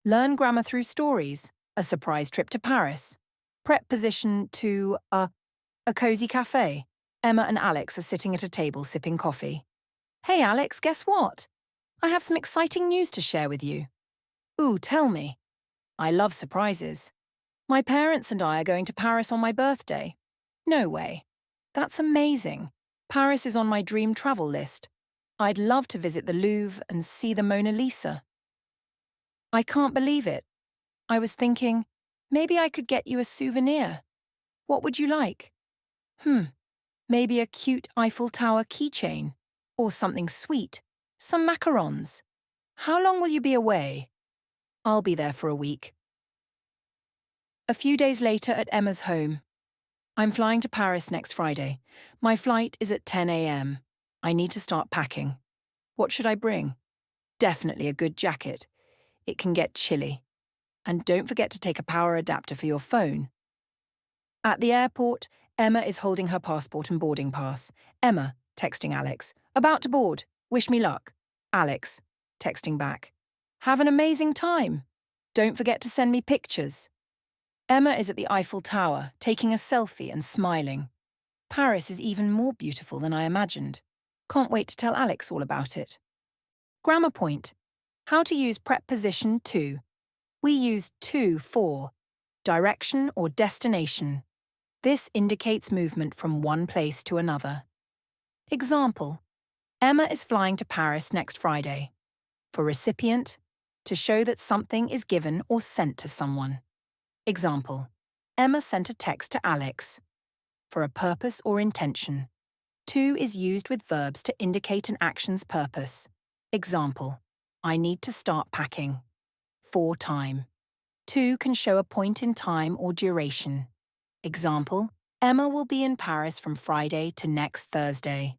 Learn grammar through stories. A surprise trip to Paris. Preposition to a cozy cafe. Emma and Alex are sitting at a table sipping coffee. Hey Alex, guess what? I have some exciting news to share with you. Ooh, tell me. I love surprises. My parents and I are going to Paris on my birthday. No way. That's amazing. Paris is on my dream travel list. I'd love to visit the Louvre and see the Mona Lisa. I can't believe it. I was thinking, maybe I could get you a souvenir. What would you like? Maybe a cute Eiffel Tower keychain. Or something sweet. Some macarons. How long will you be away? I'll be there for a week. A few days later at Emma's home. I'm flying to Paris next Friday. My flight is at 10 a.m. I need to start packing. What should I bring? Definitely a good jacket. It can get chilly. And don't forget to take a power adapter for your phone. At the airport, Emma is holding her passport and boarding pass. Emma, texting Alex. About to board. Wish me luck. Alex, texting back. Have an amazing time. Don't forget to send me pictures. Emma is at the Eiffel Tower, taking a selfie and smiling. Paris is even more beautiful than I imagined. Can't wait to tell Alex all about it. Grammar point. How to use preposition to. We use to for direction or destination. This indicates movement from one place to another. Example. Emma is flying to Paris next Friday. For recipient, to show that something is given or sent to someone. Example. Emma sent a text to Alex. For a purpose or intention. To is used with verbs to indicate an action's purpose. Example. I need to start packing. For time. To can show a point in time or duration. Example. Emma will be in Paris from Friday to next Thursday.